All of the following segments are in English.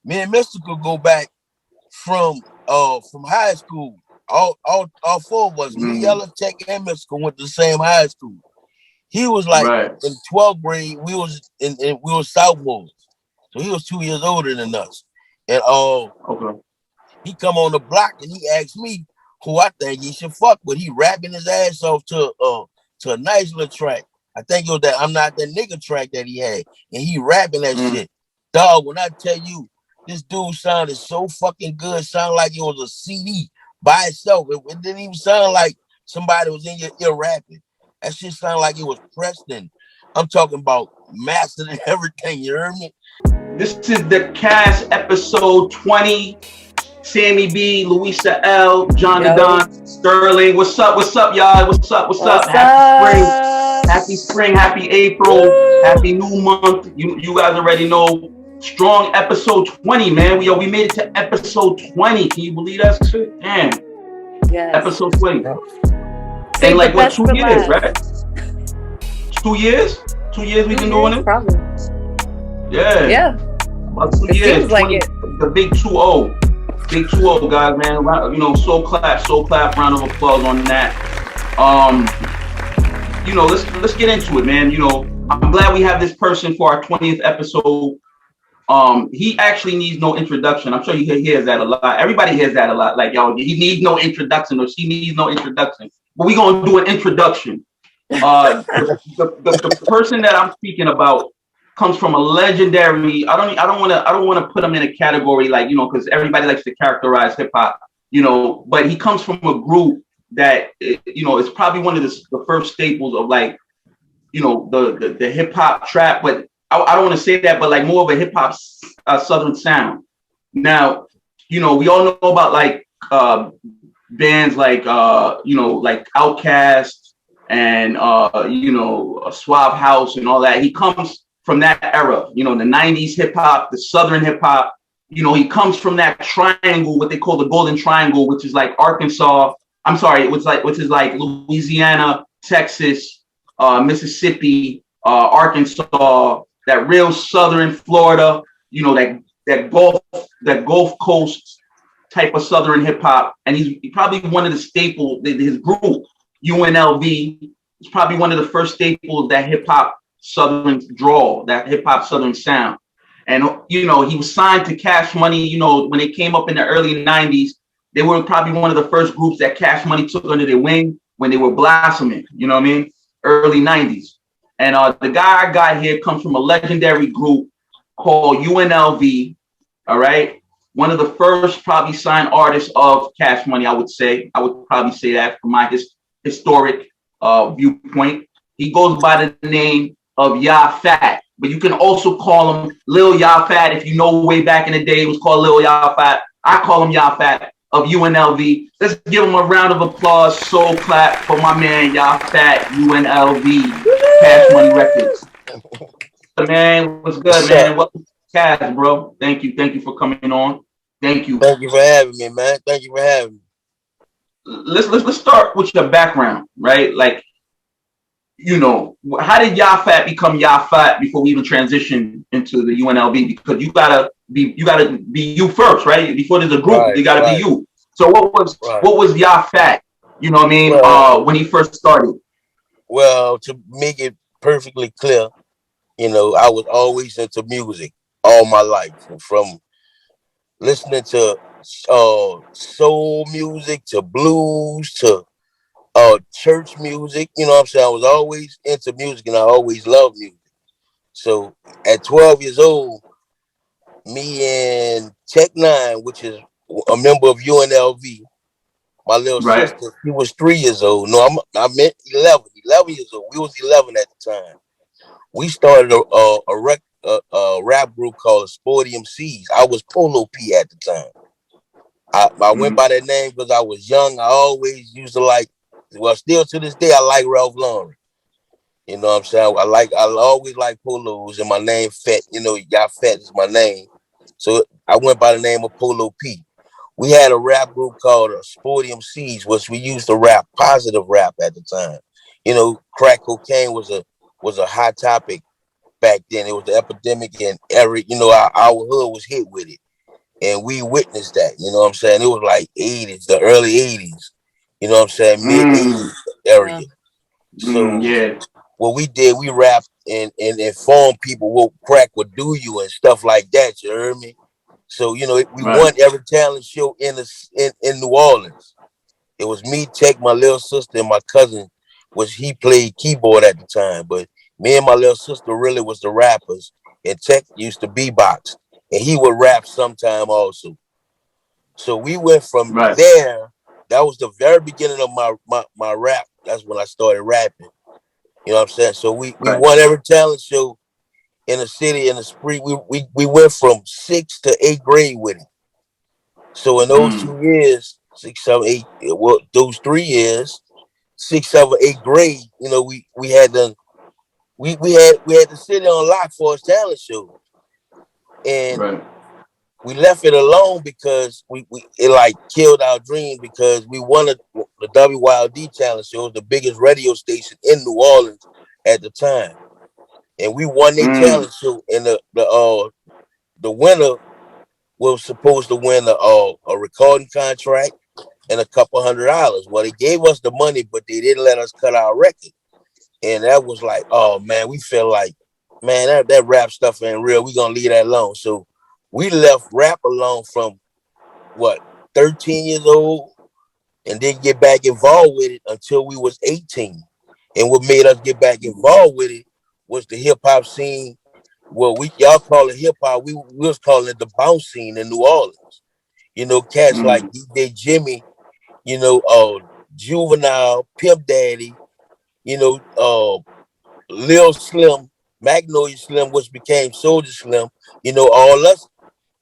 Me and Mystikal go back from high school. All four of us, me, Yella, Tech, and Mystikal went to the same high school. He was like in 12th grade. We was we were sophomores, so he was 2 years older than us. And he come on the block and he asked me who I think he should fuck with. He rapping his ass off to a nice little track. I think it was that I'm Not That Nigga track that he had, and he rapping that shit. Dog, when I tell you, this dude sounded so fucking good, sounded like it was a CD by itself. It didn't even sound like somebody was in your ear rapping. That shit sounded like it was Preston. I'm talking about mastered and everything, you heard me? This is the cast episode 20. Sammy B, Luisa L, John the Don, Sterling. What's up, y'all? What's up? Happy spring, happy April, happy new month. You guys already know. Strong episode 20, man. We made it to episode 20. Can you believe that shit? Damn. Yes. Episode 20. And like what, 2 years, right? 2 years? 2 years we've been doing it? Probably. Yeah. About 2 years. Seems like it. The big 2-0. Big 2-0, guys, man. You know, soul clap, round of applause on that. You know, let's get into it, man. You know, I'm glad we have this person for our 20th episode. He actually needs no introduction. I'm sure you hear that a lot. Everybody hears that a lot. Like, yo, he needs no introduction or she needs no introduction. But we're gonna do an introduction. The person that I'm speaking about comes from a legendary. I don't want to put him in a category like, you know, because everybody likes to characterize hip hop, you know. But he comes from a group that, you know, it's probably one of the first staples of, like, you know, the hip hop trap. But I don't want to say that, but like more of a hip hop Southern sound. Now, you know, we all know about like bands like you know, like Outkast and you know, Suave House and all that. He comes from that era, you know, the 90s hip hop, the Southern hip hop. You know, he comes from that triangle, what they call the Golden Triangle, which is like Arkansas. I'm sorry, which is like Louisiana, Texas, Mississippi, Arkansas. That real Southern Florida, you know, that Gulf Coast type of Southern hip hop. And he's probably one of the staples, his group, UNLV, is probably one of the first staples that hip hop Southern drawl, that hip hop Southern sound. And, you know, he was signed to Cash Money. You know, when they came up in the early 90s, they were probably one of the first groups that Cash Money took under their wing when they were blossoming, you know what I mean? Early 90s. And the guy I got here comes from a legendary group called UNLV, all right? One of the first probably signed artists of Cash Money, I would say. I would probably say that from my historic viewpoint. He goes by the name of Yella Fat, but you can also call him Lil Yella Fat. If you know, way back in the day, it was called Lil Yella Fat. I call him Yella Fat of UNLV. Let's give him a round of applause, soul clap for my man Yella Fat, UNLV. Cash Money Records. Man, what's good, man? Welcome to Cash, bro. Thank you for coming on. Thank you. Thank you for having me, man. Thank you for having me. Let's start with your background, right? Like, you know, how did Yella Fat become Yella Fat before we even transition into the UNLV? Because you gotta be you first, right? Before there's a group, you gotta be you. So what was Yella Fat? You know what I mean? When he first started. Well, to make it perfectly clear, you know, I was always into music all my life, from listening to soul music to blues to church music. You know what I'm saying? I was always into music and I always loved music. So at 12 years old, me and Tech 9, which is a member of UNLV, my little sister, she was 3 years old. No, I meant 11 years old. We was 11 at the time. We started a rap group called Sporty MCs. I was Polo P at the time. I went by that name because I was young. I always used to like, well, still to this day, I like Ralph Lauren. You know what I'm saying? I always like polos, and my name Fat. You know, Yella Fat is my name. So I went by the name of Polo P. We had a rap group called Sporty MCs, which we used to rap positive rap at the time. You know, crack cocaine was a hot topic back then. It was the epidemic, and you know, our hood was hit with it. and we witnessed that. You know what I'm saying? It was like 80s, the early 80s. You know what I'm saying? Mid Mm, 80s area. So yeah. what we did, we rapped and informed people what crack would do you and stuff like that. You heard me? So we Right. won every talent show in New Orleans. It was me, Tech, my little sister, and my cousin, which he played keyboard at the time. But me and my little sister really was the rappers, and Tech used to beatbox, and he would rap sometime also. So we went from Right. there. That was the very beginning of my rap. That's when I started rapping. You know what I'm saying? So we Right. won every talent show in the city in the spring. We went from 6th to 8th grade with it. So in those Mm, 2 years, 6, 7, 8, well, those 3 years, 6, 7, 8th grade, we had the we had the city on lock for his talent show, and right. we left it alone because we it like killed our dream because we wanted the WYLD talent show, was the biggest radio station in New Orleans at the time, and we won their Mm, talent show, and the winner was supposed to win a recording contract and a couple $100. Well, they gave us the money, but they didn't let us cut our record. And that was like, oh man, we felt like, man, that rap stuff ain't real. We gonna leave that alone. So we left rap alone from what 13 years old, and didn't get back involved with it until we was 18. And what made us get back involved with it was the hip hop scene. Well, y'all call it hip hop. We was calling it the bounce scene in New Orleans. Cats like mm, DJ Jimmy, Juvenile, Pimp Daddy, you know, Lil Slim, Magnolia Slim, which became Soldier Slim. All us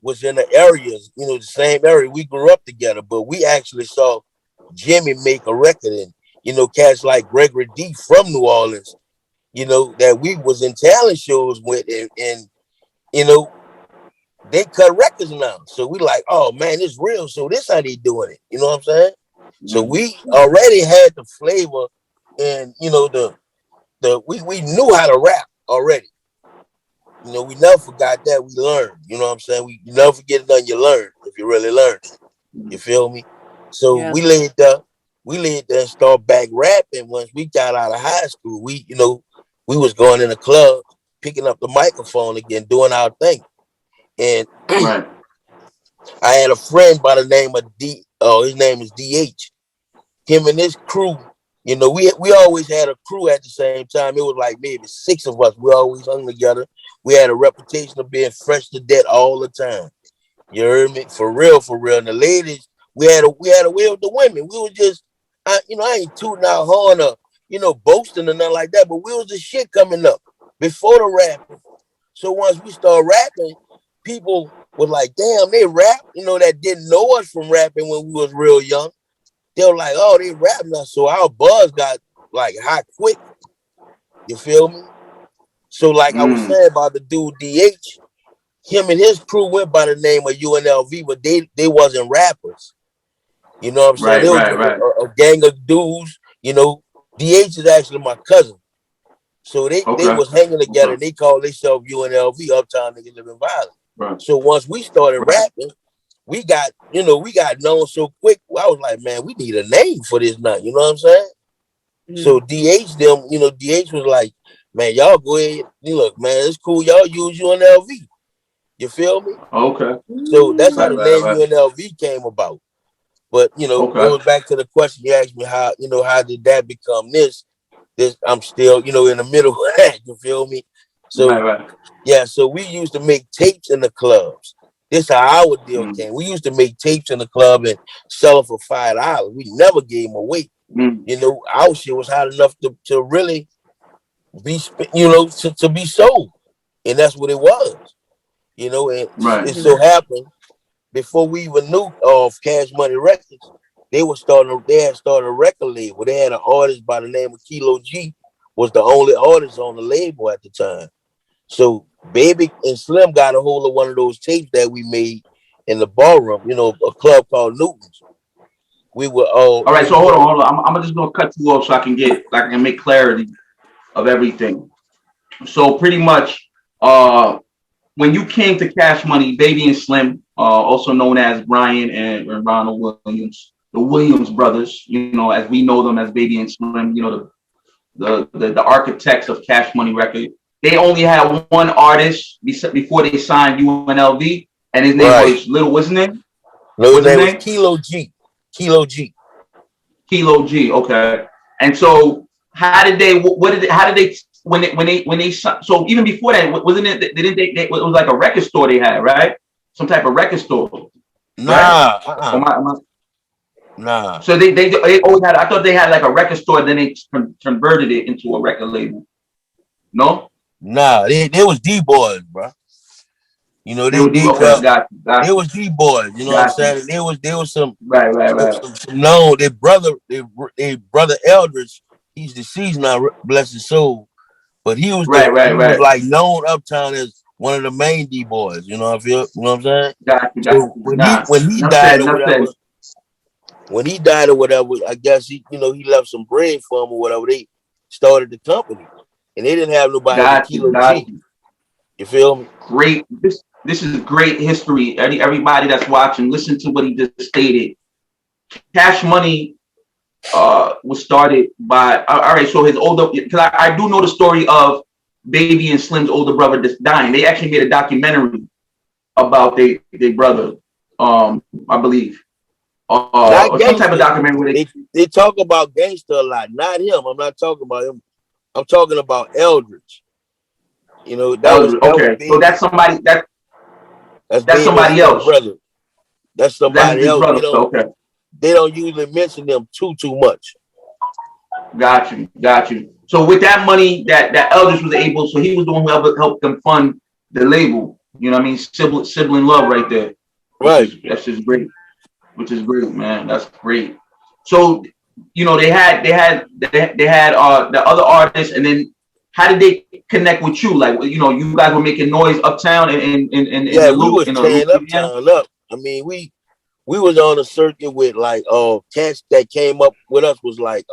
was in the areas, the same area. We grew up together, but we actually saw Jimmy make a record, and cats like Gregory D from New Orleans, that we was in talent shows with, and you know they cut records now. So we like, oh man, it's real. So this how they doing it. You know what I'm saying? So mm, we already had the flavor, and we knew how to rap already. We never forgot that. We learned. You know what I'm saying? You never forget it until you learn, if you really learn it. You feel me? So Yeah. we laid there and started back rapping. Once we got out of high school, we was going in the club, picking up the microphone again, doing our thing. And right. I had a friend by the name of D. Oh, his name is DH. Him and his crew. We always had a crew at the same time. It was like maybe 6 of us. We always hung together. We had a reputation of being fresh to death all the time. You heard me? For real, for real. And the ladies, we with the women. We was just, I ain't tooting our horn up, boasting or nothing like that. But we was the shit coming up before the rapping. So once we started rapping, people was like, damn, they rap, that didn't know us from rapping when we was real young. They were like, oh, they rap now. So our buzz got like hot quick. You feel me? So like I was Mm, saying about the dude DH, him and his crew went by the name of UNLV, but they wasn't rappers. You know what I'm saying? right. They was Right. just Right. a gang of dudes. DH is actually my cousin. So they Okay. was hanging together, Okay. and they called themselves UNLV, Uptown Niggas Living Violent. Right. So once we started Right. rapping, we got known so quick. I was like, man, we need a name for this now. You know what I'm saying? So Mm. DH was like, man, y'all go ahead. Look, man, it's cool. Y'all use UNLV. You feel me? Okay. So that's how Right. the Right. name Right. UNLV came about. But it Okay. was back to the question you asked me, how did that become this? This I'm still, in the middle of that. You feel me? Right. So Right. yeah, so we used to make tapes in the clubs. This how our deal Mm, came. We used to make tapes in the club and sell them for $5. We never gave them away. mm, Our shit was hot enough to really be, to be sold, and that's what it was. And right. it so happened before we even knew of Cash Money Records, they had started a record label. They had an artist by the name of Kilo G, was the only artist on the label at the time. So Baby and Slim got a hold of one of those tapes that we made in the ballroom, a club called Newton's. We were All right. we So was hold on. on. Hold on. I'm just gonna cut you off so I can make clarity of everything. So pretty much, uh, when you came to Cash Money, Baby and Slim. also known as Brian and Ronald Williams, the Williams brothers, as we know them as Baby and Slim, the architects of Cash Money Record. They only had one artist before they signed UNLV, and his name Right. was Little. What's his name? No, his What's his name was name? Kilo G. Kilo G. Kilo G. Okay. And so, how did they? What did? How did they? When they? So even before that, wasn't it? Didn't they? It was like a record store they had, right? Some type of record store, right? Nah, nah, So they always had. I thought they had like a record store, then they converted it into a record label. No, nah. They was D boys, bro. You know, they would do. Okay, they was D boys. You know what I'm got you. saying? There was some Right. some known. Their brother Eldridge. He's deceased now, bless his soul. But he was like known uptown as one of the main D boys. You know, you know what I'm saying? Got you. So Nah, when he enough died said. or Enough whatever, said. I guess he left some bread for him or whatever. They started the company, and they didn't have nobody but Got you. Kilo Got G. you. You feel me? Great. This is great history. Everybody that's watching, listen to what he just stated. Cash Money was started by. All right, so his older, because I do know the story of Baby and Slim's older brother just dying. They actually made a documentary about their brother, I believe, Not or some type of gangster. documentary where They talk about gangster a lot. Not him. I'm not talking about him. I'm talking about Eldridge. You know, that was okay, so Baby. That's that's Baby and somebody Slim else. brother. That's That's somebody his else. brother. Okay, They don't usually mention them too much. got you. So with that money that Eldridge was able, so he was the one who helped them fund the label. You know what I mean? Sibling love right there, which Right. is that's just great. Which is great, man. That's great. So, they had the other artists, and then how did they connect with you? Like, you guys were making noise uptown in Yeah, the we was tearing Louisiana. Uptown up. I mean, we was on a circuit with like cats that came up with us was like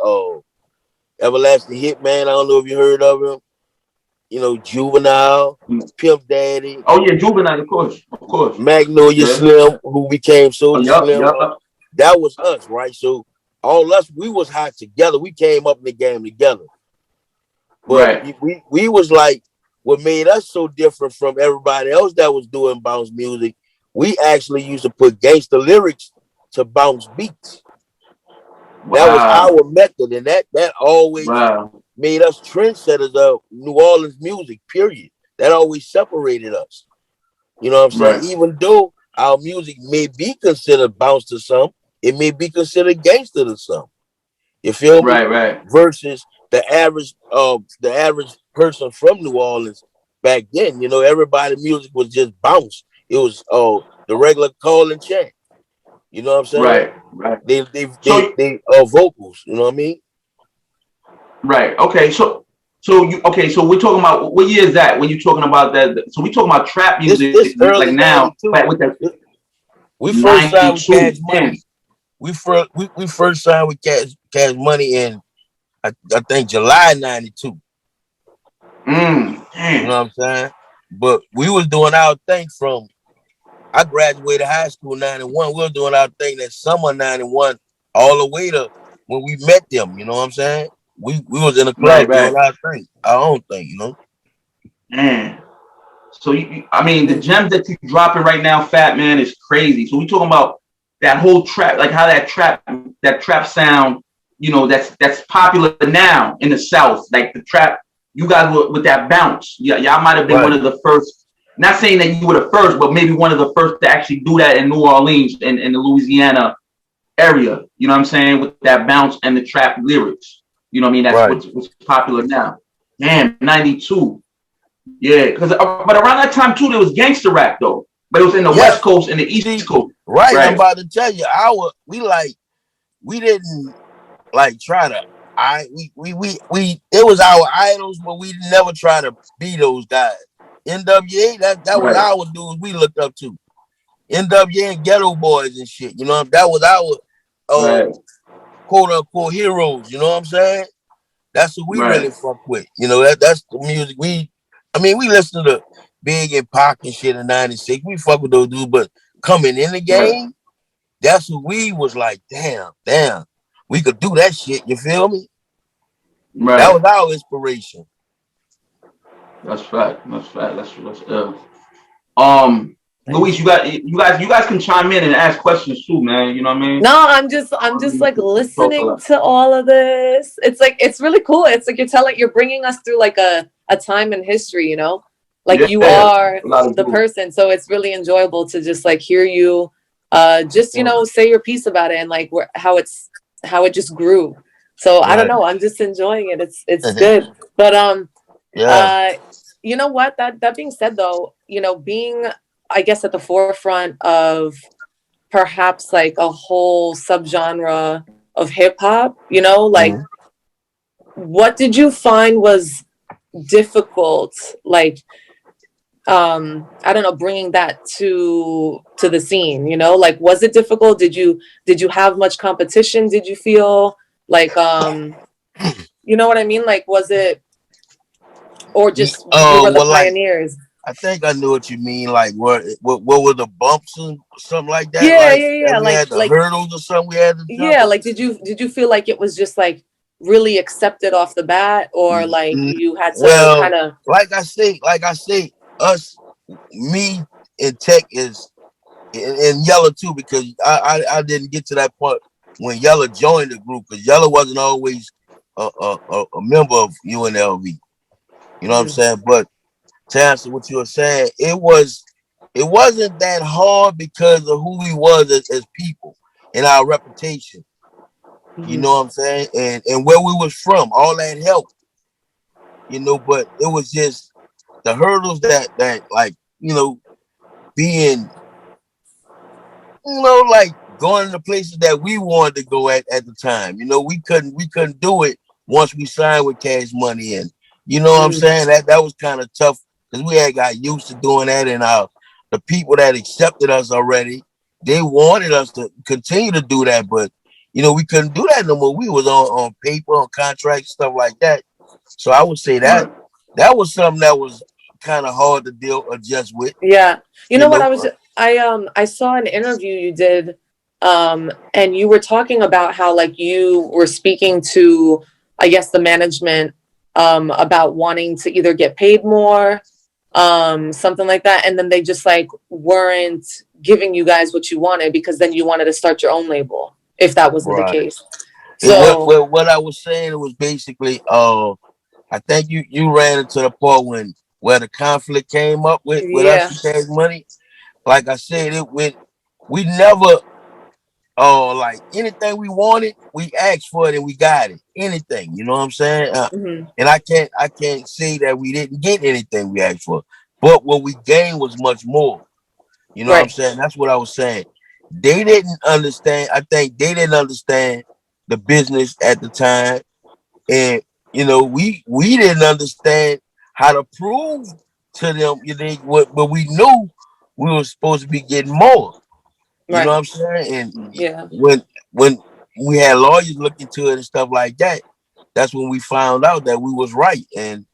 Everlasting Hitman. I don't know if you heard of him. You know, Juvenile, Pimp Daddy, Oh yeah, Juvenile, of course. Magnolia Yeah. Slim, who became Oh, Soldier yup, Slim. yup. That was us, right? So all us, we was hot together. We came up in the game together. But Right, we was like, what made us so different from everybody else that was doing bounce music, we actually used to put gangster lyrics to bounce beats. That was wow, our method, and that always wow, made us trendsetters of New Orleans music, period. That always separated us. You know what I'm saying? right, Even though our music may be considered bounce to some, it may be considered gangster to some. You feel me? right. Versus the average person from New Orleans back then. You know, everybody music was just bounce. It was the regular call and chant. You know what I'm saying? Right. They vocals. You know what I mean? Right. Okay. So we're talking about what year is that when you're talking about that? So we're talking about trap music This like early now, '92. but with the We first signed with Cash 92. Money. We first signed with Cash Money in I think July '92. You know Damn. what I'm saying? But we was doing our thing from I graduated high school '91. We were doing our thing that summer '91 all the way to when we met them. You know what I'm saying? We was in the club Right. doing our own thing. You know? Man. So I mean, the gems that you're dropping right now, Fat Man, is crazy. So we talking about that whole trap, like how that trap sound, that's popular now in the South. Like the trap, you guys were with that bounce. Yeah, y'all might have been one Right, of the first. Not saying that you were the first, but maybe one of the first to actually do that in New Orleans and in the Louisiana area. You know what I'm saying? With that bounce and the trap lyrics. You know what I mean? That's right. what's popular now. Damn, 92. Yeah, because but around that time too, there was gangster rap though, but it was in the West Yes. Coast and the East See, Coast. right. I'm Right, about to tell you, we didn't like try to. It was our idols, but we never try to be those guys. NWA, that was right, our dudes we looked up to. NWA and Ghetto Boys and shit. You know, that was our right, quote unquote heroes. You know what I'm saying? That's what we really right, fuck with. You know, that's the music we listen to Big and Pac and shit in '96. We fuck with those dudes, but coming in the Right. game, that's what we was like, damn, we could do that shit. You feel me? That Right. was our inspiration. That's fact. That's fact. That's um Luis, Nice. you guys can chime in and ask questions too, man. You know what I mean? No, I'm just like Talk a listening lot. to all of this. It's like it's really cool. It's like you're bringing us through like a time in history, you know? Like Yeah, you a are lot of the group. person. So it's really enjoyable to just like hear you just, say your piece about it and like how it just grew. So I don't Right. know. I'm just enjoying it. It's good. But Yeah. uh you know what? That being said though, being I guess at the forefront of perhaps like a whole subgenre of hip hop, like Mhm. what did you find was difficult, like I don't know, bringing that to the scene, like was it difficult? Did you have much competition? Did you feel like you know what I mean? Like was it, or just you Oh, were the well, like pioneers? I think I knew what you mean. Like, what were the bumps and something like that? Yeah, Like, yeah, that yeah. we had the hurdles or something we had to jump Yeah, like did you feel like it was just like really accepted off the bat, or like in. you had to Well, kind of like I say, us, me and Tech is and Yella too, because I didn't get to that part when Yella joined the group, because Yella wasn't always a member of UNLV. You know what I'm mm-hmm, saying? But to answer what you were saying, it wasn't that hard because of who we was as people and our reputation. You know mm-hmm, what I'm saying? And where we was from, all that helped. But it was just the hurdles that like, being, like going to places that we wanted to go at the time. We couldn't do it once we signed with Cash Money, and you know what I'm mm-hmm. saying? That was kind of tough because we had got used to doing that, and the people that accepted us already, they wanted us to continue to do that, but we couldn't do that no more. We was on paper, on contract, stuff like that. So I would say that Right. that was something that was kind of hard to adjust with, Yeah. You you know what know. I saw an interview you did, and you were talking about how like you were speaking to, I guess, the management about wanting to either get paid more, something like that, and then they just like weren't giving you guys what you wanted because then you wanted to start your own label, if that wasn't the Right. case. And what, So what what I was saying, it was basically, I think you ran into the part where the conflict came up with us yeah. and Cash Money. Like I said, we never, like anything we wanted, we asked for it and we got it. Anything, you know what I'm saying? Hmm. And I can't say that we didn't get anything we asked for, but what we gained was much more. You know what I'm Right. saying? That's what I was saying. They didn't understand. I think they didn't understand the business at the time, and we didn't understand how to prove to them. You think what? But we knew we were supposed to be getting more. You know Right. what I'm saying? And Yeah. when we had lawyers look into it and stuff like that, that's when we found out that we was right, and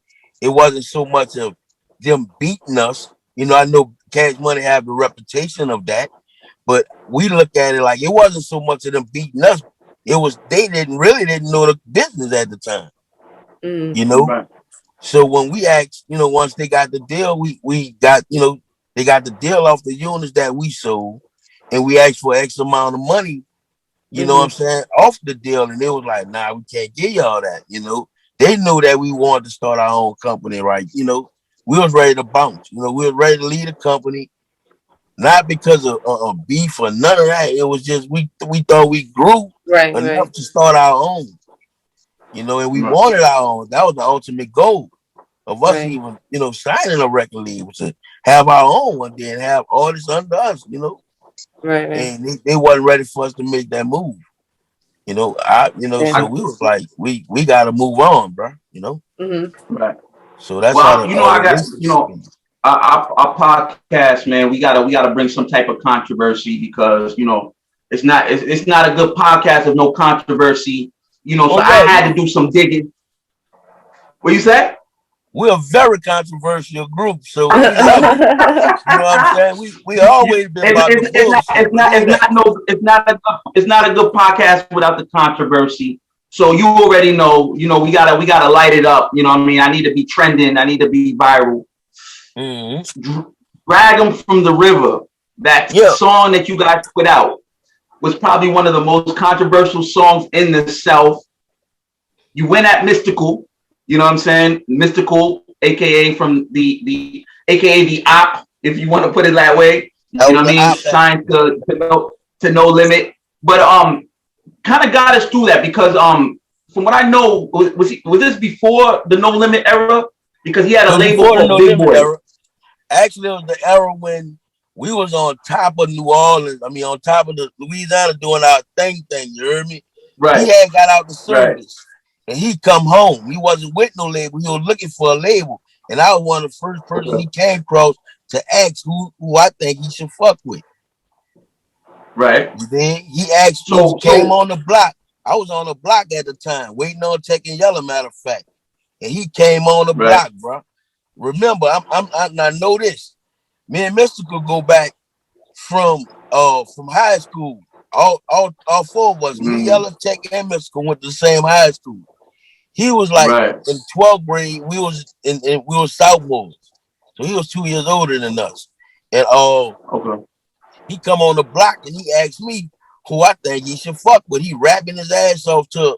it wasn't so much of them beating us. I know Cash Money have the reputation of that, but we look at it like it wasn't so much of them beating us. It was they didn't know the business at the time. Mm. You know, Right. so when we asked, once they got the deal, we got, they got the deal off the units that we sold, and we asked for X amount of money. You know what I'm Hmm. saying, off the deal, and they was like, "Nah, we can't give y'all that." They knew that we wanted to start our own company, right? We was ready to bounce. We was ready to lead a company, not because of beef or none of that. It was just we thought we grew Right. enough Right. to start our own. And we Right. wanted our own. That was the ultimate goal of us Right. even, signing a record label, to have our own one day and have artists under us, Right. Right. and they wasn't ready for us to make that move. So Yeah. I, we was like, we got to move on, bro. Hmm. right. So that's how Well, the I got relationship is. our podcast, man. We gotta bring some type of controversy because it's not a good podcast if no controversy. So Oh I yeah, had yeah. to do some digging. What you say? we're a very controversial group, so we love it. You know what I'm saying? We always been about the bullshit. It's not, it's not a good podcast without the controversy. So you already know, we gotta light it up. You know what I mean? I need to be trending. I need to be viral. Mm-hmm. Drag them from the river. That song that you guys put out was probably one of the most controversial songs in the South. You went at Mystikal, you know what I'm saying? Mystikal, aka from aka the op, if you want to put it that way. You know what I mean? Signed to No Limit. But kind of got us through that because from what I know, was this before the No Limit era? Because he had a label called Big Boy. Era. Actually, it was the era when we was on top of New Orleans. I mean, on top of the Louisiana doing our thing. You heard me? Right. He had got out the service. Right. And he come home. He wasn't with no label. He was looking for a label. And I was one of the first person he came across to ask who I think he should fuck with. Right. Then he asked me, he came on the block. I was on the block at the time, waiting on taking Yella, matter of fact. And he came on the block, bro. Remember, I know this. Me and Mystikal go back from high school. All four of us, me, Yella, Tech, and Mystikal went to the same high school. He was like in 12th grade. We was sophomores, so he was 2 years older than us. And he come on the block and he asked me who I think he should fuck with. He rapping his ass off to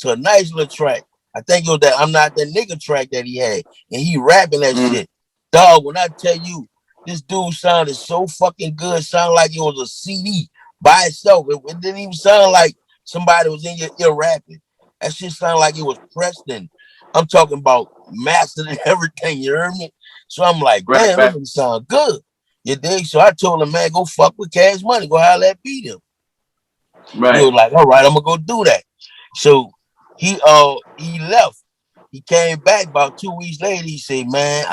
a nice little track. I think it was that I'm Not That Nigga track that he had, and he rapping that shit. Dog, when I tell you, this dude sounded so fucking good, sounded like it was a CD by itself. It didn't even sound like somebody was in your ear rapping. That shit sounded like it was pressed in. I'm talking about mastered and everything, you heard me? So I'm like, damn, that doesn't sound good. You dig? So I told him, man, go fuck with Cash Money. Go holler at Beat Him. Right. He was like, all right, I'm gonna go do that. So he left. He came back about 2 weeks later. He said, man,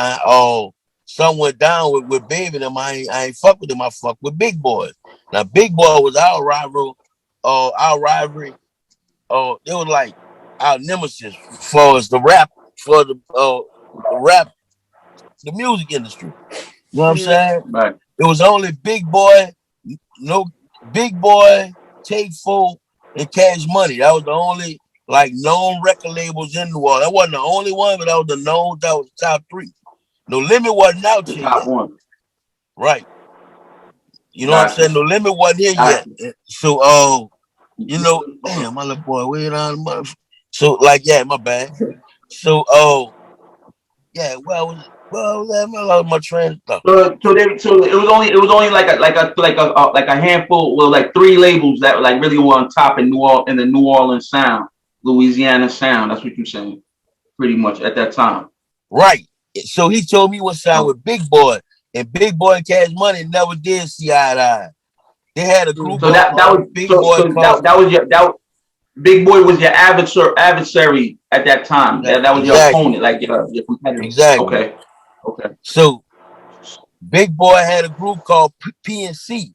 something went down with Baby them. I ain't fuck with them. I fuck with Big Boy. Now Big Boy was our rival, It was like our nemesis for us, the rap, for the music industry. You know what I'm saying? Right. It was only Big Boy, Take Full, and Cash Money. That was the only known record labels in the world. That wasn't the only one, but that was the top three. No Limit wasn't out here yet. One. Right. You know what I'm saying? No Limit wasn't here yet. So damn, my little boy, wait on the mother. So my bad. So my train of thought. So it was only like a handful, well, like three labels that really were on top in the New Orleans sound, Louisiana sound. That's what you're saying, pretty much at that time. Right. So he told me what sound with Big Boy, and Big Boy and Cash Money never did see eye to eye. They had a group. So that was Big Boy. Big Boy was your adversary at that time. That was your opponent, like your competitor. Exactly. Okay. So Big Boy had a group called PNC,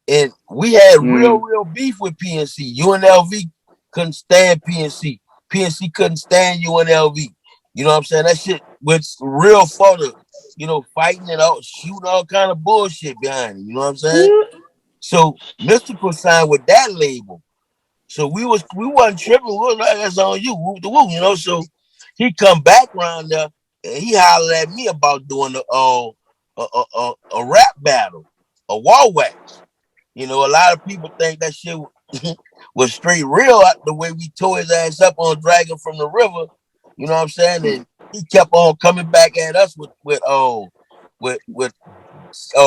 and we had real beef with PNC. UNLV couldn't stand PNC. PNC couldn't stand UNLV. You know what I'm saying? That shit was real photo. Fighting and shooting all kind of bullshit behind it. You know what I'm saying? So Mystikal signed with that label. So we wasn't tripping. We was like, that's on you, woo the woo, So he come back around there and he hollered at me about doing a rap battle, a wall wax. A lot of people think that shit was straight real the way we tore his ass up on Dragon from the River. You know what I'm saying? And he kept on coming back at us with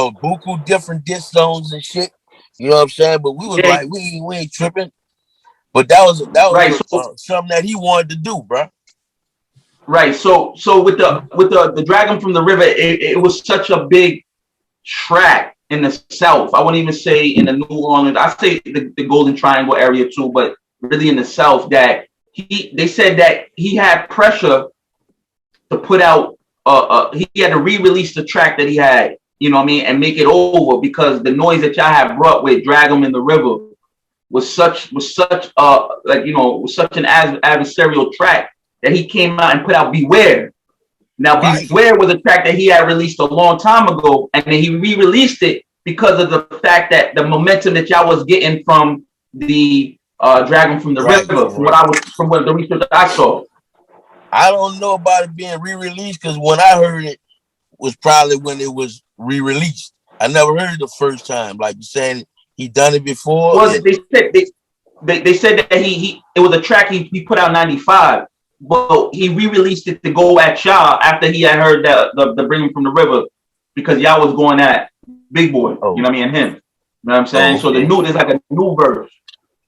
buku different diss zones and shit. You know what I'm saying? But we was like, we ain't tripping. But that was something that he wanted to do, bro. Right. So with the Dragon from the River, it was such a big track in the South. I wouldn't even say in the New Orleans. I say the Golden Triangle area too, but really in the South. That they said that he had pressure to put out. He had to re-release the track that he had. You know what I mean, and make it over because the noise that y'all had brought with Drag 'em in the River was such an adversarial track that he came out and put out Beware. Now, Right. Beware was a track that he had released a long time ago, and then he re-released it because of the fact that the momentum that y'all was getting from the Dragon from the Dragon River, from River. from what the research I saw. I don't know about it being re-released because when I heard it was probably when it was re-released. I never heard it the first time. Like you saying, he done it before. Well, And they said that he it was a track he put out 95, but he re-released it to go at y'all after he had heard that the Bring Him from the River, because y'all was going at Big Boy, you know what I mean, and him. You know what I'm saying? So okay. there's like a new verse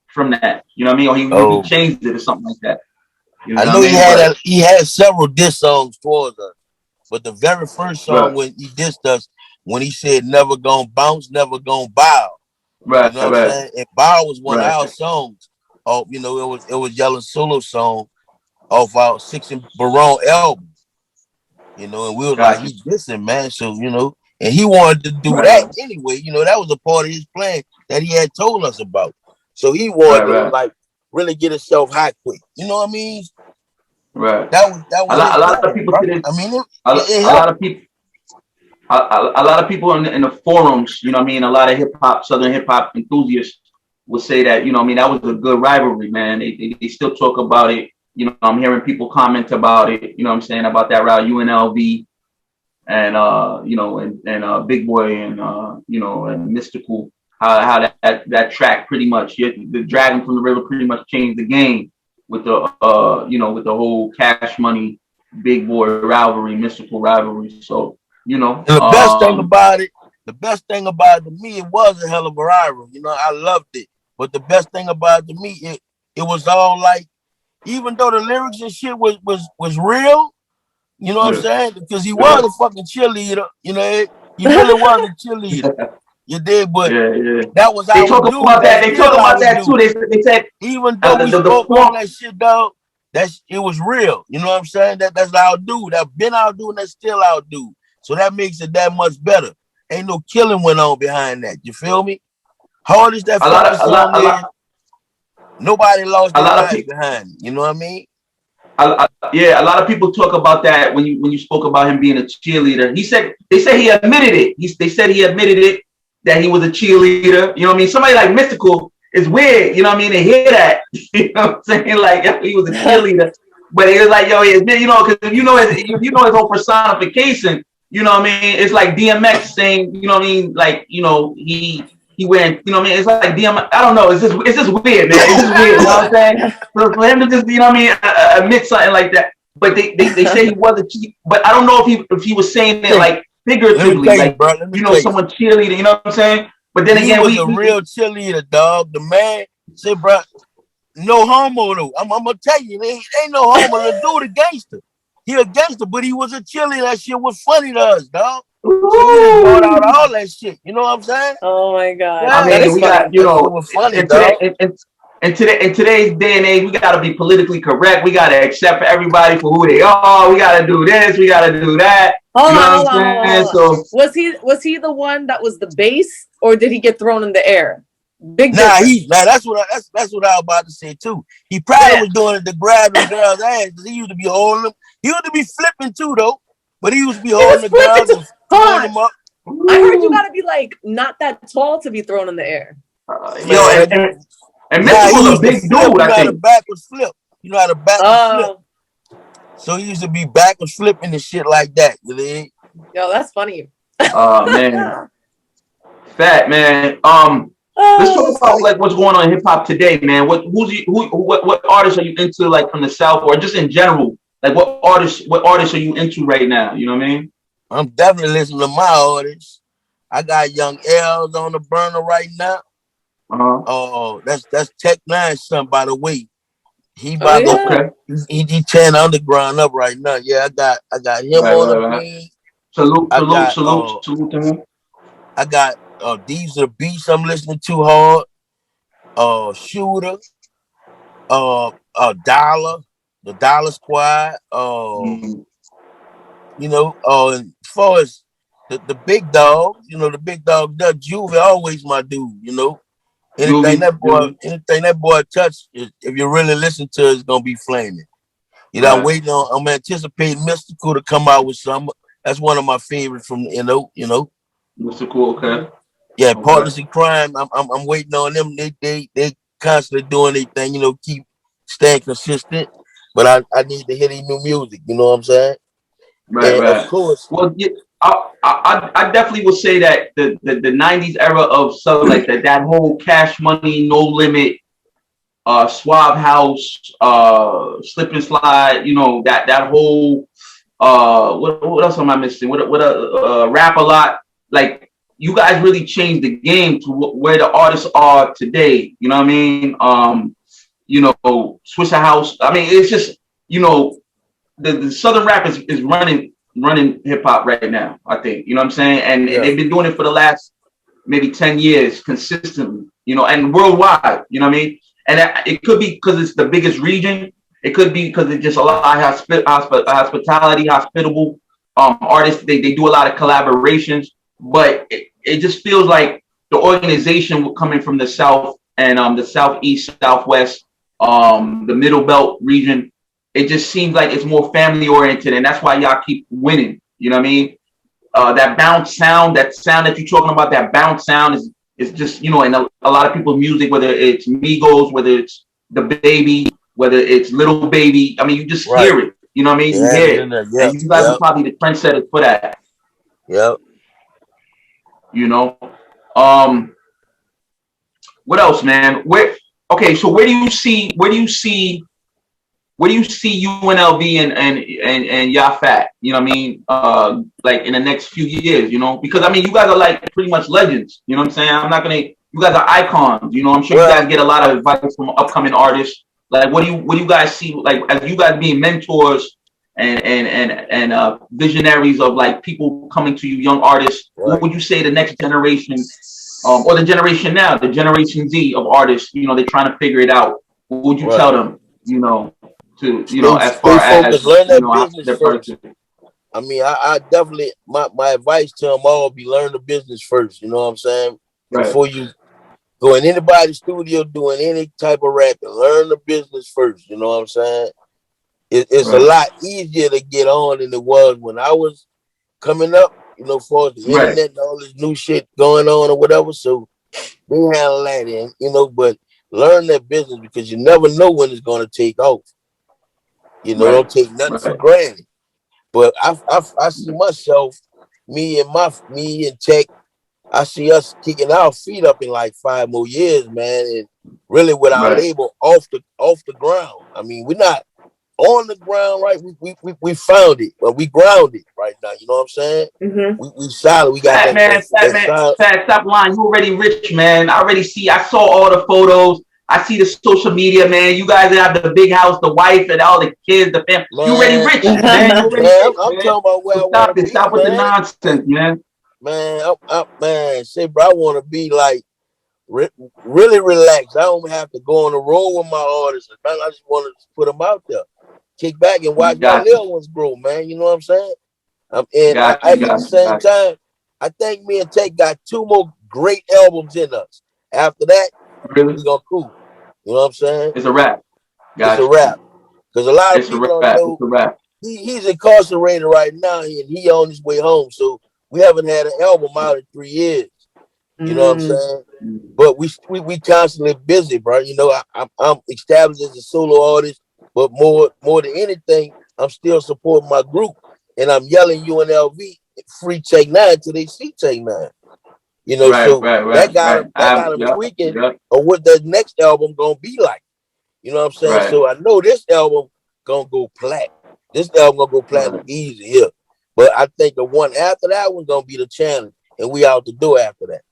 from that, you know what I mean? Or he changed it or something like that. You know I what know I mean? he had several diss songs towards us, but the very first song Right, when he dissed us, when he said "Never gonna bounce, never gonna bow," you right, know what I'm right, saying? And "Bow" was one of right. our songs. Oh, you know, it was Yella's solo song off our Six and Baron album. You know, and we was like, Gotcha. he dissing, man. So you know, and he wanted to do Right, that right, anyway. You know, that was a part of his plan that he had told us about. So he right, wanted to right, like really get himself high quick. You know what I mean? right. That was his A lot of goal, people bro. today, I mean, a it lot helped. of people. A lot of people in the forums, you know what I mean, a lot of Southern hip hop enthusiasts will say that, you know what I mean, that was a good rivalry, man. They still talk about it. You know, I'm hearing people comment about it, you know what I'm saying, about that route, UNLV and, you know, and Big Boy and, you know, and Mystikal, how that track pretty much, the Dragon from the River pretty much changed the game with the, you know, with the whole Cash Money, Big Boy rivalry, Mystikal rivalry. So, you know, And the best thing about it to me, it was a hell of a rivalry. You know, I loved it. But the best thing about it to me, it was all like, even though the lyrics and shit was real, you know what I'm yeah, saying? Because he was yeah, a fucking cheerleader. You know, he really was a cheerleader. You did, but yeah, yeah. that was They our talk dude. about that. That's They talk still about our that too. dude. They said Even though we the spoke on form. that shit, dog, it was real. You know what I'm saying? That's our dude. That been our dude, and that's still our dude. So that makes it that much better. Ain't no killing went on behind that. You feel me? Hard as that A lot fucking of a lot song a is, lot nobody lost a their lot of lives people. behind it. You know what I mean? Yeah, a lot of people talk about that when you spoke about him being a cheerleader. They said he admitted it. They said he admitted it that he was a cheerleader. You know what I mean? Somebody like Mystikal is weird. You know what I mean? They hear that. You know what I'm saying? Like he was a cheerleader, but it was like yo, he admit, you know, because if you know his whole personification. You know what I mean? It's like DMX saying, you know what I mean? Like you know he went, you know what I mean? It's like DMX. I don't know. It's just weird, man. It's just weird. You know what I'm saying? For him to just, you know what I mean, admit something like that. But they say he was a cheat. But I don't know if he was saying it like Let me figuratively, tell you, like bro. Let me you know, tell you. someone cheerleading. You know what I'm saying? But then He again, was a real cheerleader, dog. The man said, bro, no homo though. I'm gonna tell you, ain't no homo. The dude a gangster. He a gangster, but he was a cheerleader. That shit was funny to us, dog. So we just brought out Ooh. all that shit. You know what I'm saying? Oh my God. I That mean, Yeah, is we funny. got, you that shit know, was funny, and dog. today, in today's day and age, we got to be politically correct. We got to accept everybody for who they are. We got to do this. We got to do that. You know what I'm saying? Hold on. So Was he the one that was the base, or did he get thrown in the air? Big Nah, difference. that's what I was about to say too. He probably yeah, was doing it to grab them girls' ass because he used to be holding them. He used to be flipping too though, but he used to be He holding was the flipping girls to and throwing hard. them up. I heard you gotta be like not that tall to be thrown in the air. yo, Man, and nah, Mystikal's he a used to big flip. dude, You I know how to think. backwards flip. You know how to backwards flip. Oh, So he used to be backwards flipping and shit like that. You know? yo, that's funny. Man, Phat man. Let's talk That's about funny. like what's going on in hip hop today, man. What artists are you into, like from the South or just in general? Like what artists are you into right now? You know what I mean? I'm definitely listening to my artists. I got Young L's on the burner right now. Uh-huh. Oh, that's Tech Nine son, by the way. He Oh about to yeah. Okay. he tearing underground up right now. Yeah, I got him Right, on right, the right. page. Salute, I salute, got salute, salute to him. these are the beats I'm listening to hard. Shooter, Dollar, the Dollar Squad. Mm. And as far as the big dog, the big dog, Doug Juvie, always my dude. Juvie, Juvie. Anything that boy touch, if you really listen to it, it's gonna be flaming. You know, I'm anticipating Mystikal to come out with some. That's one of my favorites from the NO, you know. Mystikal, okay. Yeah, Partners in Crime. I'm waiting on them. They constantly doing their thing, you know, keep staying consistent. But I need to hear their new music, you know what I'm saying? Right, And of right. course, Well, yeah, I definitely would say that the 90s era of something like that whole Cash Money, No Limit, Suave House, Slip and Slide, you know, that whole what else am I missing? What Rap a Lot. Like, you guys really changed the game to where the artists are today. You know what I mean? You know, Swisher House. I mean, it's just, you know, the Southern rap is running hip hop right now, I think. You know what I'm saying? And they've been doing it for the last maybe 10 years consistently, you know, and worldwide, you know what I mean? And it could be because it's the biggest region. It could be because it's just a lot of hospitality, hospitable artists. They do a lot of collaborations, but it just feels like the organization coming from the South and the Southeast, Southwest, the Middle Belt region, it just seems like it's more family oriented, and that's why y'all keep winning. You know what I mean? That bounce sound, that you're talking about, that bounce sound is just, you know, in a lot of people's music, whether it's Migos, whether it's The Baby, whether it's Little Baby. I mean, you just hear it. You know what I mean? You hear it. And you guys are probably the trendsetters for that. Yep. You know? What else, man? So where do you see UNLV and Yella Fat? You know what I mean? Like in the next few years, you know, because I mean, you guys are like pretty much legends. You know what I'm saying? You guys are icons. You know, I'm sure you guys get a lot of advice from upcoming artists. Like, what do you guys see? Like, as you guys being mentors and visionaries of like people coming to you, young artists, what would you say the next generation, or the generation now, the Generation Z of artists? You know, they're trying to figure it out. What would you tell them? You know, to, you know, as far as, learn that you know, business first. I mean, I definitely, my advice to them all be learn the business first. You know what I'm saying? Right. Before you go in anybody's studio doing any type of rapping, learn the business first. You know what I'm saying? It's a lot easier to get on than it was when I was coming up, you know, for the internet and all this new shit going on or whatever. So they handle that in, you know, but learn that business because you never know when it's going to take off. You know, don't take nothing for granted. But I see myself, me and Tech, I see us kicking our feet up in like 5 more years, man, and really with our label off the ground. I mean, we're not on the ground, right? We found it, but we grounded right now. You know what I'm saying? Mm-hmm. We solid. We got Fat, stop lying. You already rich, man. I saw all the photos. I see the social media, man. You guys have the big house, the wife, and all the kids, the family. You already rich, man. You already rich, I'm talking about where I want to be. Stop with the nonsense, man. Man, say, bro, I want to be like really relaxed. I don't have to go on the road with my artists. Man, I just want to put them out there, kick back and watch my little ones grow, man. You know what I'm saying? At the same time, I think me and Tate got 2 more great albums in us. After that, we gonna cool. You know what I'm saying? It's a wrap. It's a wrap. Because a lot of people don't know he's incarcerated right now and he on his way home. So we haven't had an album out in 3 years. You know what I'm saying? But we constantly busy, bro. You know, I'm established as a solo artist, but more than anything, I'm still supporting my group, and I'm yelling UNLV free Take 9 till they see Take 9. You know, that got him tweaking on what that next album gonna be like. You know what I'm saying? So I know this album gonna go plat. This album gonna go platinum easy here. But I think the one after that one gonna be the challenge, and we out the door after that.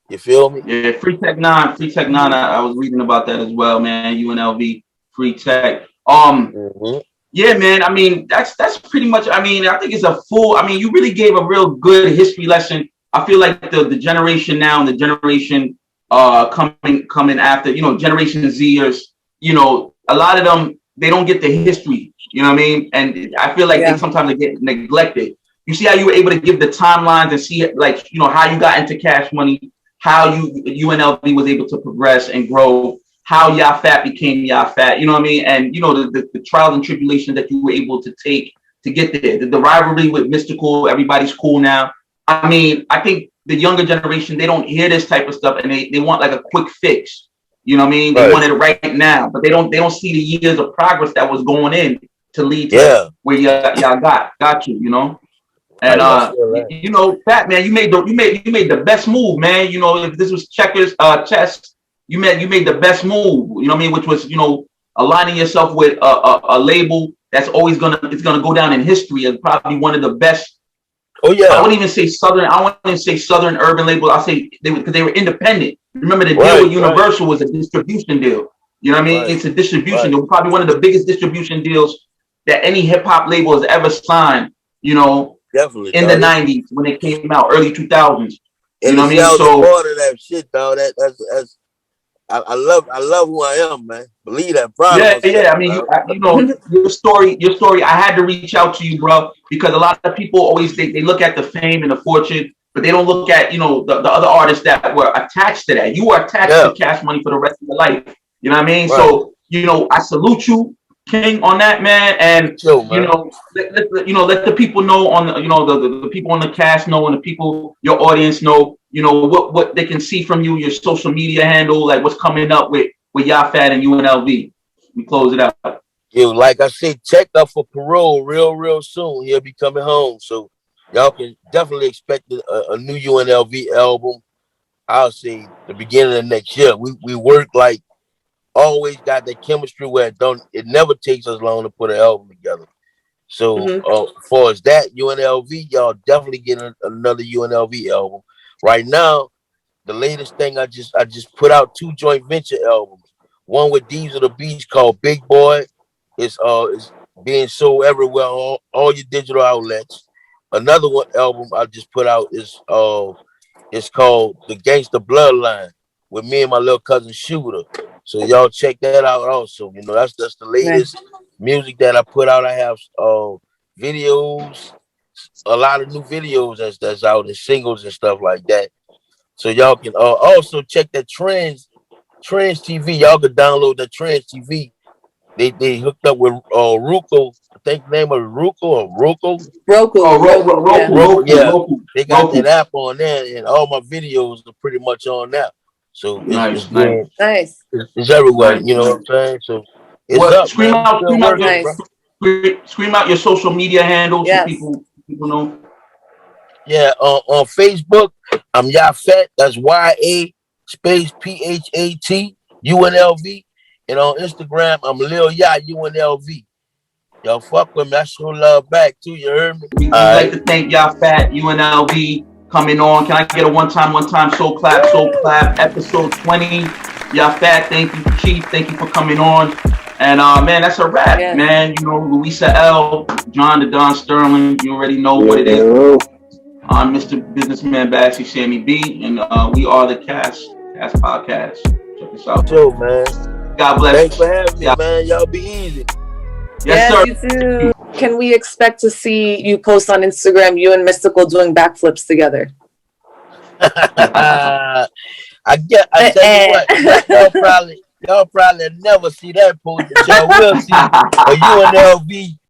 You feel me? Yeah, Free Tech 9. I was reading about that as well, man. UNLV, Free Tech. Yeah, man. I mean, that's pretty much. I mean, I think it's a full. I mean, you really gave a real good history lesson. I feel like the generation now and the generation coming after, you know, Generation Zers, you know, a lot of them, they don't get the history. You know what I mean? And I feel like they get neglected. You see how you were able to give the timelines and see, like, you know, how you got into Cash Money, how UNLV was able to progress and grow, how Yella Fat became Yella Fat. You know what I mean? And you know the trials and tribulations that you were able to take to get there. The rivalry with Mystikal, everybody's cool now. I mean, I think the younger generation, they don't hear this type of stuff and they want like a quick fix. You know what I mean? They want it right now, but they don't see the years of progress that was going in to lead to where y'all got you, you know? And you know, Phat, man, you made the best move, man. You know, if this was checkers, chess, you made the best move. You know what I mean? Which was, you know, aligning yourself with a label that's always gonna go down in history as probably one of the best. Oh yeah. I wouldn't even say southern. I wouldn't even say southern urban label. I'll say because they were independent. Remember the deal with Universal was a distribution deal. You know what I mean? It's a distribution deal. Probably one of the biggest distribution deals that any hip hop label has ever signed. You know, definitely in the '90s when it came out, early 2000s. You and know what I mean? So part of that shit, dog. That's I love who I am, man. Believe that. Proud of myself, I mean, you know, your story. I had to reach out to you, bro, because a lot of people always they look at the fame and the fortune, but they don't look at, you know, the other artists that were attached to that. You were attached to Cash Money for the rest of your life. You know what I mean? So, you know, I salute you, King, on that, man. And you know, let the people know on the, you know, the people on the cast know, and the people, your audience know, you know, what they can see from you, your social media handle, like what's coming up with Yella Fat and UNLV. We close it out. Yo, like I said, check up for parole real soon. He'll be coming home, so y'all can definitely expect a new UNLV album. I'll say the beginning of next year. We work like always, got that chemistry where it never takes us long to put an album together. So as far as that, UNLV, y'all definitely get another UNLV album. Right now, the latest thing I just put out 2 joint venture albums. One with Diesel the Beast called Big Boy. It's being sold everywhere on all your digital outlets. Another one album I just put out is it's called The Gangsta Bloodline with me and my little cousin Shooter. So y'all check that out also. You know, that's the latest music that I put out. I have videos, a lot of new videos that's out, and singles and stuff like that. So y'all can also check that Trends TV. Y'all can download the Trends TV. They hooked up with Roku. I think the name of it Roku or Roku. Roku. Roku. They got that app on there, and all my videos are pretty much on that. So it's nice. It's everywhere. You know what I'm saying? So it's up, scream man. Scream out your social media handles so people know. Yeah, on Facebook, I'm Yella Fat. That's YA space PHAT UNLV. And on Instagram, I'm Lil Ya UNLV. Y'all fuck with me. I show love back too. You heard me? We'd like to thank Yella Fat, UNLV, coming on. Can I get a one time soul clap, episode 20. Yella Fat, thank you, Chief. Thank you for coming on. And man, that's a wrap, man. You know, Luisa L, John the Don Sterling. You already know what it is. I'm Mr. Businessman Bassy, Sammy B, and we are the Cast Podcast. Check this out. So, man. God bless. Thanks for having me, man. Y'all be easy. Yes, sir. You too. Can we expect to see you post on Instagram, you and Mystikal doing backflips together? I tell you what, y'all probably never see that post, but y'all will see a UNLV